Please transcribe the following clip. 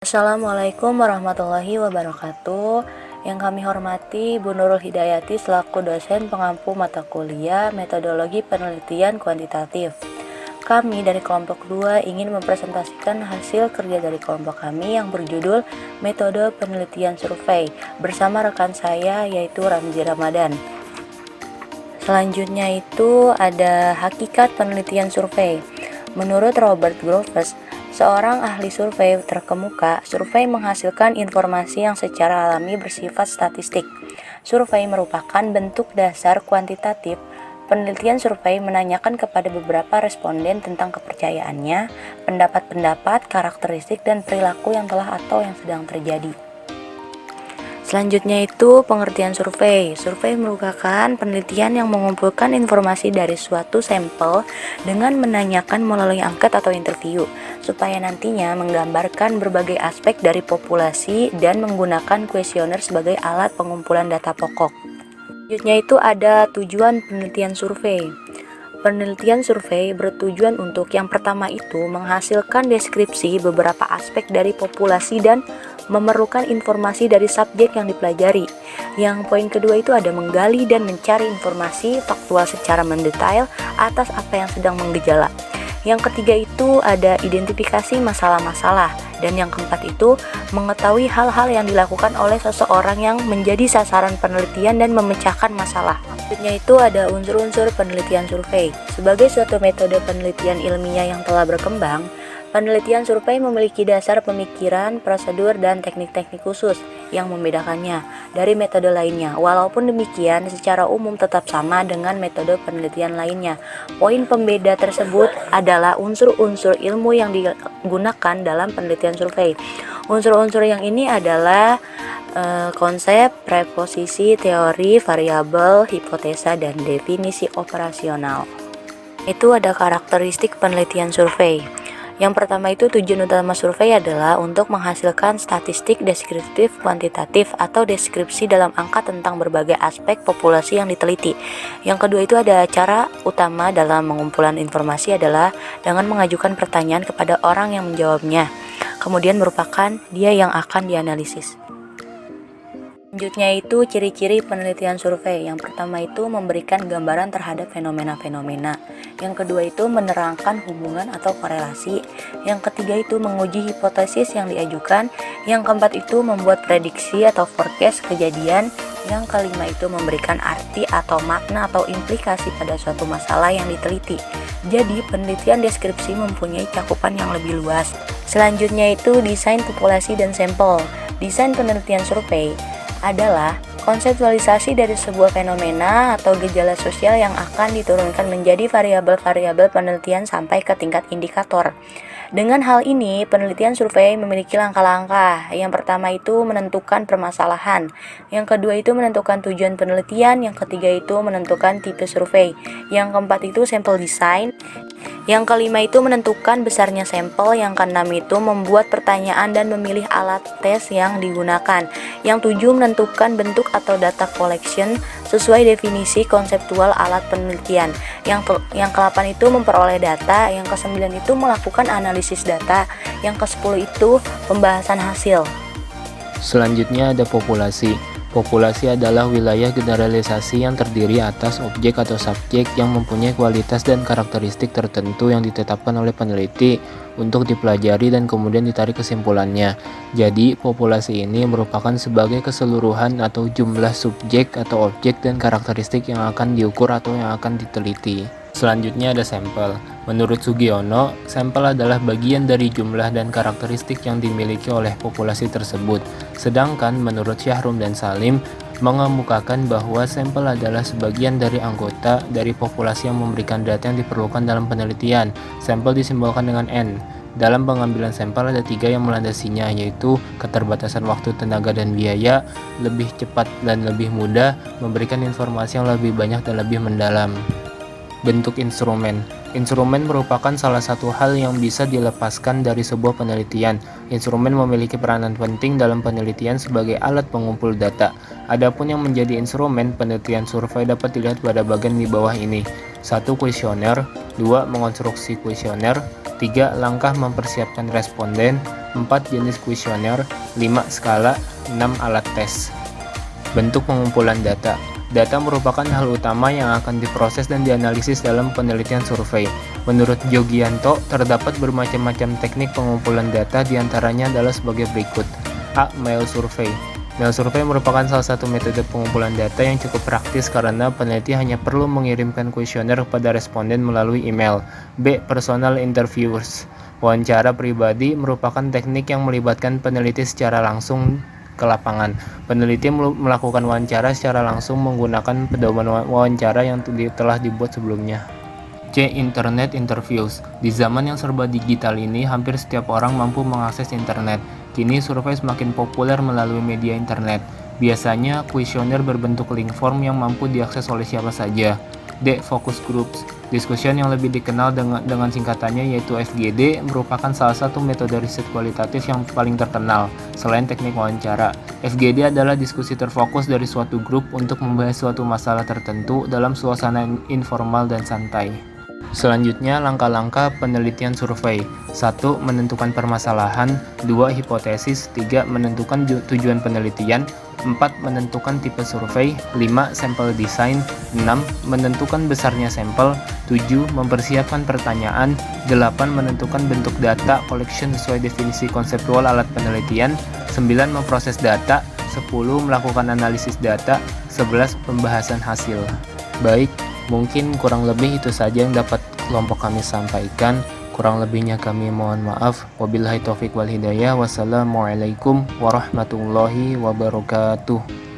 Assalamualaikum warahmatullahi wabarakatuh. Yang kami hormati Bu Nurul Hidayati selaku dosen pengampu mata kuliah Metodologi Penelitian Kuantitatif. Kami dari kelompok 2 ingin mempresentasikan hasil kerja dari kelompok kami yang berjudul Metode Penelitian Survei bersama rekan saya yaitu Ramzi Ramadan. Selanjutnya itu ada hakikat penelitian survei. Menurut Robert Groves, seorang ahli survei terkemuka, survei menghasilkan informasi yang secara alami bersifat statistik. Survei merupakan bentuk dasar kuantitatif. Penelitian survei menanyakan kepada beberapa responden tentang kepercayaannya, pendapat-pendapat, karakteristik, dan perilaku yang telah atau yang sedang terjadi. Selanjutnya itu pengertian survei. Survei merupakan penelitian yang mengumpulkan informasi dari suatu sampel dengan menanyakan melalui angket atau interview, supaya nantinya menggambarkan berbagai aspek dari populasi dan menggunakan kuesioner sebagai alat pengumpulan data pokok. Selanjutnya itu ada tujuan penelitian survei. Penelitian survei bertujuan untuk yang pertama itu menghasilkan deskripsi beberapa aspek dari populasi dan memerlukan informasi dari subjek yang dipelajari. Yang poin kedua itu ada menggali dan mencari informasi faktual secara mendetail atas apa yang sedang menggejala. Yang ketiga itu ada identifikasi masalah-masalah. Dan yang keempat itu mengetahui hal-hal yang dilakukan oleh seseorang yang menjadi sasaran penelitian dan memecahkan masalah. Selanjutnya itu ada unsur-unsur penelitian survei. Sebagai suatu metode penelitian ilmiah yang telah berkembang, penelitian survei memiliki dasar pemikiran, prosedur, dan teknik-teknik khusus yang membedakannya dari metode lainnya. Walaupun demikian, secara umum tetap sama dengan metode penelitian lainnya. Poin pembeda tersebut adalah unsur-unsur ilmu yang digunakan dalam penelitian survei. Unsur-unsur yang ini adalah konsep, preposisi, teori, variabel, hipotesa, dan definisi operasional. Itu ada karakteristik penelitian survei. Yang pertama itu tujuan utama survei adalah untuk menghasilkan statistik deskriptif kuantitatif atau deskripsi dalam angka tentang berbagai aspek populasi yang diteliti. Yang kedua itu ada cara utama dalam pengumpulan informasi adalah dengan mengajukan pertanyaan kepada orang yang menjawabnya. Kemudian merupakan dia yang akan dianalisis. Selanjutnya itu ciri-ciri penelitian survei. Yang pertama itu memberikan gambaran terhadap fenomena-fenomena. Yang kedua itu menerangkan hubungan atau korelasi. Yang ketiga itu menguji hipotesis yang diajukan. Yang keempat itu membuat prediksi atau forecast kejadian. Yang kelima itu memberikan arti atau makna atau implikasi pada suatu masalah yang diteliti. Jadi penelitian deskripsi mempunyai cakupan yang lebih luas. Selanjutnya itu desain populasi dan sampel. Desain penelitian survei adalah konseptualisasi dari sebuah fenomena atau gejala sosial yang akan diturunkan menjadi variabel-variabel penelitian sampai ke tingkat indikator. Dengan hal ini, penelitian survei memiliki langkah-langkah. Yang pertama itu menentukan permasalahan. Yang kedua itu menentukan tujuan penelitian. Yang ketiga itu menentukan tipe survei. Yang keempat itu sampel design. Yang kelima itu menentukan besarnya sampel. Yang keenam itu membuat pertanyaan dan memilih alat tes yang digunakan. Yang tujuh menentukan bentuk atau data collection sesuai definisi konseptual alat penelitian. Yang ke-8 itu memperoleh data. Yang ke-9 itu melakukan analisis data. Yang ke-10 itu pembahasan hasil. Selanjutnya ada populasi. Populasi adalah wilayah generalisasi yang terdiri atas objek atau subjek yang mempunyai kualitas dan karakteristik tertentu yang ditetapkan oleh peneliti untuk dipelajari dan kemudian ditarik kesimpulannya. Jadi, populasi ini merupakan sebagai keseluruhan atau jumlah subjek atau objek dan karakteristik yang akan diukur atau yang akan diteliti. Selanjutnya ada sampel. Menurut Sugiono, sampel adalah bagian dari jumlah dan karakteristik yang dimiliki oleh populasi tersebut. Sedangkan menurut Syahrum dan Salim, mengemukakan bahwa sampel adalah sebagian dari anggota dari populasi yang memberikan data yang diperlukan dalam penelitian. Sampel disimbolkan dengan N. Dalam pengambilan sampel ada 3 yang melandasinya, yaitu keterbatasan waktu, tenaga, dan biaya, lebih cepat dan lebih mudah, memberikan informasi yang lebih banyak dan lebih mendalam. Bentuk instrumen. Instrumen merupakan salah satu hal yang bisa dilepaskan dari sebuah penelitian. Instrumen memiliki peranan penting dalam penelitian sebagai alat pengumpul data. Adapun yang menjadi instrumen penelitian survei dapat dilihat pada bagian di bawah ini. 1. Kuesioner. 2. Mengonstruksi kuesioner. 3. Langkah mempersiapkan responden. 4 jenis kuesioner, 5 skala, 6 alat tes. Bentuk pengumpulan data. Data merupakan hal utama yang akan diproses dan dianalisis dalam penelitian survei. Menurut Jogianto, terdapat bermacam-macam teknik pengumpulan data, diantaranya adalah sebagai berikut. A. Mail survey. Mail survey merupakan salah satu metode pengumpulan data yang cukup praktis karena peneliti hanya perlu mengirimkan kuesioner kepada responden melalui email. B. Personal interviews. Wawancara pribadi merupakan teknik yang melibatkan peneliti secara langsung ke lapangan. Peneliti melakukan wawancara secara langsung menggunakan pedoman wawancara yang telah dibuat sebelumnya. C. Internet interviews. Di zaman yang serba digital ini, hampir setiap orang mampu mengakses internet. Kini survei semakin populer melalui media internet. Biasanya kuesioner berbentuk link form yang mampu diakses oleh siapa saja. D. Focus groups. Discussion yang lebih dikenal dengan singkatannya yaitu FGD merupakan salah satu metode riset kualitatif yang paling terkenal selain teknik wawancara. FGD adalah diskusi terfokus dari suatu grup untuk membahas suatu masalah tertentu dalam suasana informal dan santai. Selanjutnya, langkah-langkah penelitian survei. 1. Menentukan permasalahan. 2. Hipotesis. 3. Menentukan tujuan penelitian. 4. Menentukan tipe survei. 5. Sampel design. 6. Menentukan besarnya sampel. 7. Mempersiapkan pertanyaan. 8. Menentukan bentuk data collection sesuai definisi konseptual alat penelitian. 9. Memproses data. 10. Melakukan analisis data. 11. Pembahasan hasil. Baik, mungkin kurang lebih itu saja yang dapat kelompok kami sampaikan. Kurang lebihnya kami mohon maaf. Wabillahi taufik wal hidayah. Wassalamualaikum warahmatullahi wabarakatuh.